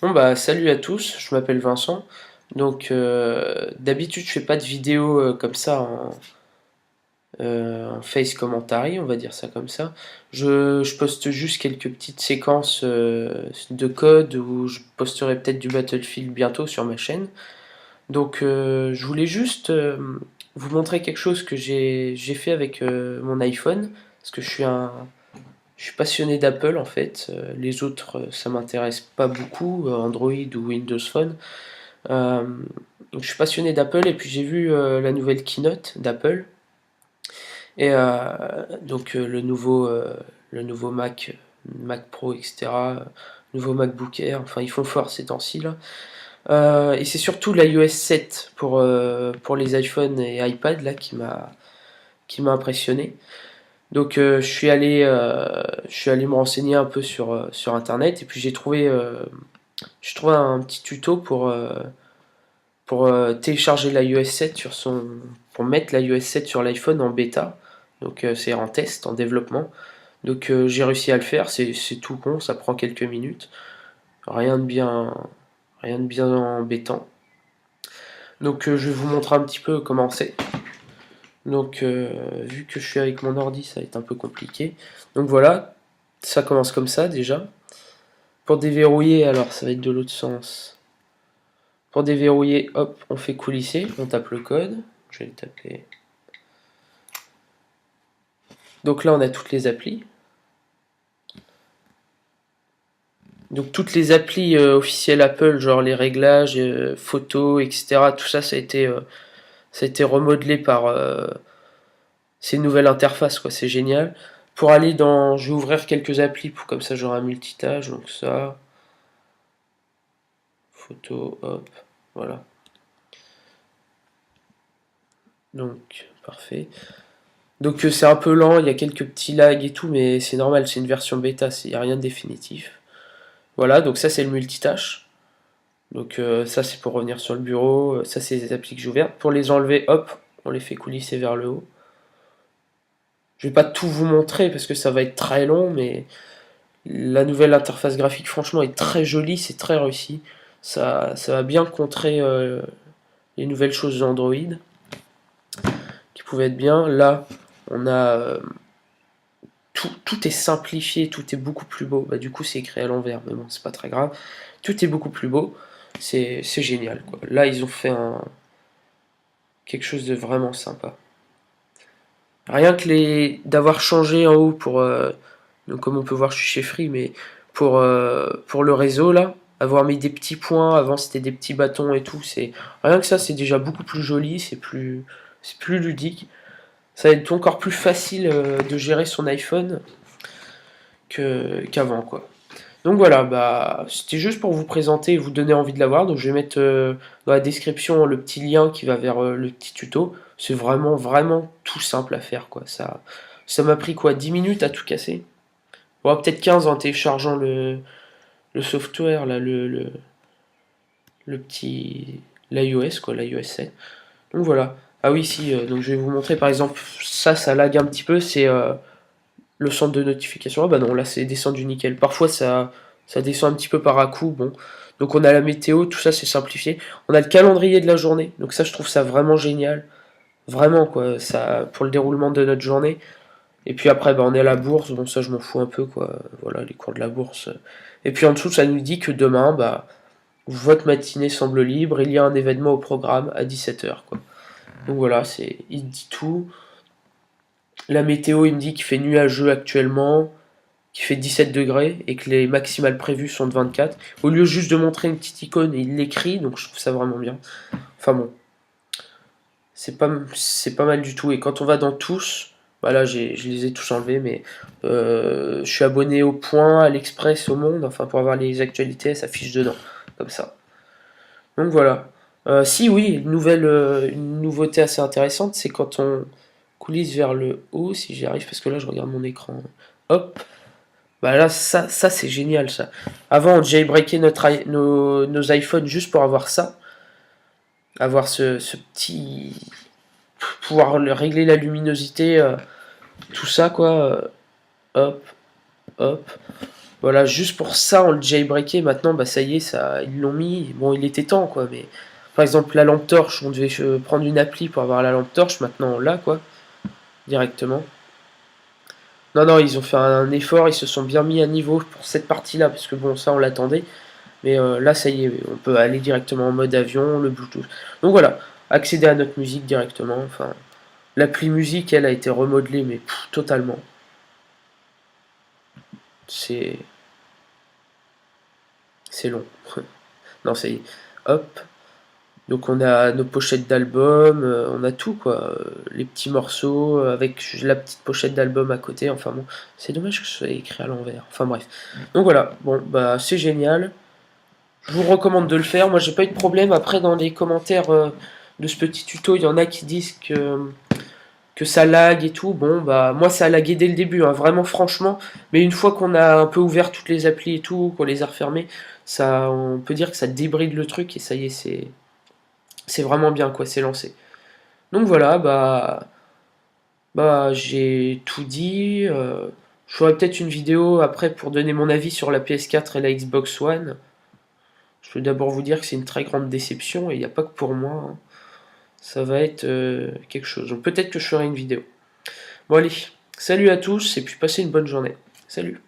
Bon bah salut à tous, je m'appelle Vincent. Donc d'habitude je fais pas de vidéos comme ça en face commentary, on va dire ça comme ça. Je poste juste quelques petites séquences de code où je posterai peut-être du Battlefield bientôt sur ma chaîne. Donc je voulais juste vous montrer quelque chose que j'ai fait avec mon iPhone, parce que je suis passionné d'Apple en fait. Les autres, ça m'intéresse pas beaucoup, Android ou Windows Phone. Euh, donc je suis passionné d'Apple et puis j'ai vu la nouvelle keynote d'Apple et le nouveau Mac Pro, etc. Nouveau MacBook Air. Enfin, ils font fort ces temps-ci là. Et c'est surtout l'iOS 7 pour les iPhones et iPad là qui m'a impressionné. Donc je suis allé me renseigner un peu sur internet et puis j'ai trouvé un petit tuto pour télécharger l'iOS 7 pour mettre l'iOS 7 sur l'iPhone en bêta. Donc c'est en test, en développement. Donc j'ai réussi à le faire, c'est tout con, ça prend quelques minutes. Rien de bien, rien de bien embêtant. Donc je vais vous montrer un petit peu comment c'est. Donc vu que je suis avec mon ordi, ça va être un peu compliqué. Donc voilà, ça commence comme ça déjà. Pour déverrouiller, alors ça va être de l'autre sens. Pour déverrouiller, hop, on fait coulisser, on tape le code. Je vais le taper. Donc là, on a toutes les applis. Donc toutes les applis officielles Apple, genre les réglages, photos, etc. Tout ça, ça a été remodelé par ces nouvelles interfaces, quoi. C'est génial. Pour aller dans, je vais ouvrir quelques applis pour comme ça j'aurai un multitâche. Donc ça, photo, hop, voilà. Donc parfait. Donc c'est un peu lent, il y a quelques petits lags et tout, mais c'est normal, c'est une version bêta, il n'y a rien de définitif. Voilà, donc ça c'est le multitâche. Donc ça c'est pour revenir sur le bureau, ça c'est les applis que j'ai ouvertes. Pour les enlever, hop, on les fait coulisser vers le haut. Je vais pas tout vous montrer parce que ça va être très long, mais la nouvelle interface graphique franchement est très jolie, c'est très réussi. Ça va bien contrer les nouvelles choses d'Android qui pouvaient être bien. Là, on a tout est simplifié, tout est beaucoup plus beau. Bah, du coup, c'est écrit à l'envers, mais bon, c'est pas très grave. Tout est beaucoup plus beau, c'est génial, quoi. Là, ils ont fait quelque chose de vraiment sympa. Rien que d'avoir changé en haut pour donc comme on peut voir je suis chez Free mais pour le réseau là, avoir mis des petits points, avant c'était des petits bâtons et tout, c'est rien que ça c'est déjà beaucoup plus joli, c'est plus ludique. Ça va être encore plus facile de gérer son iPhone qu'avant quoi. Donc voilà, bah c'était juste pour vous présenter et vous donner envie de l'avoir. Donc je vais mettre dans la description le petit lien qui va vers le petit tuto. C'est vraiment tout simple à faire quoi. Ça m'a pris quoi 10 minutes à tout casser. Bon, peut-être 15 en téléchargeant le software là, le petit l'iOS quoi, l'iOS 7. Donc voilà. Ah oui si, donc je vais vous montrer par exemple ça lag un petit peu, c'est le centre de notification. Ah bah non, là c'est descendu nickel. Parfois ça descend un petit peu par à-coup. Bon. Donc on a la météo, tout ça c'est simplifié. On a le calendrier de la journée. Donc ça je trouve ça vraiment génial. Vraiment quoi, ça pour le déroulement de notre journée. Et puis après bah, on est à la bourse, bon ça je m'en fous un peu quoi. Voilà les cours de la bourse. Et puis en dessous ça nous dit que demain bah votre matinée semble libre, il y a un événement au programme à 17h quoi. Donc voilà, c'est il dit tout. La météo il me dit qu'il fait nuageux actuellement, qui fait 17 degrés et que les maximales prévues sont de 24. Au lieu juste de montrer une petite icône, il l'écrit, donc je trouve ça vraiment bien. Enfin bon, c'est pas mal du tout. Et quand on va dans tous, voilà, je les ai tous enlevés, mais je suis abonné au Point, à l'Express, au Monde, enfin pour avoir les actualités, ça s'affiche dedans, comme ça. Donc voilà. Si oui, une nouveauté assez intéressante, c'est quand on coulisse vers le haut, si j'y arrive, parce que là je regarde mon écran. Hop, bah là, ça c'est génial ça. Avant, on jailbreakait nos iPhones juste pour avoir ça, avoir ce petit. Pouvoir régler la luminosité, tout ça quoi. Hop, hop. Voilà, juste pour ça, on le jailbreaké, maintenant, bah ça y est, ça, ils l'ont mis. Bon, il était temps, quoi, mais... Par exemple, la lampe torche, on devait prendre une appli pour avoir la lampe torche, maintenant on l'a, quoi, directement. Non, non, ils ont fait un effort, ils se sont bien mis à niveau pour cette partie-là, parce que bon, ça, on l'attendait. Mais là, ça y est, on peut aller directement en mode avion, le Bluetooth. Donc voilà, accéder à notre musique directement, enfin... L'appli musique, elle, a été remodelée, mais totalement. C'est... C'est long. Non, ça y est. Hop. Donc on a nos pochettes d'albums, on a tout quoi, les petits morceaux avec la petite pochette d'album à côté, enfin bon, c'est dommage que ce soit écrit à l'envers, enfin bref. Donc voilà, bon bah c'est génial, je vous recommande de le faire, moi j'ai pas eu de problème, après dans les commentaires de ce petit tuto, il y en a qui disent que ça lag et tout, bon bah moi ça a lagué dès le début, hein, vraiment franchement, mais une fois qu'on a un peu ouvert toutes les applis et tout, qu'on les a refermées, ça, on peut dire que ça débride le truc et ça y est, c'est vraiment bien quoi, c'est lancé. Donc voilà, bah j'ai tout dit. Je ferai peut-être une vidéo après pour donner mon avis sur la PS4 et la Xbox One. Je peux d'abord vous dire que c'est une très grande déception et il n'y a pas que pour moi, hein. Ça va être quelque chose. Donc peut-être que je ferai une vidéo. Bon allez, salut à tous et puis passez une bonne journée. Salut.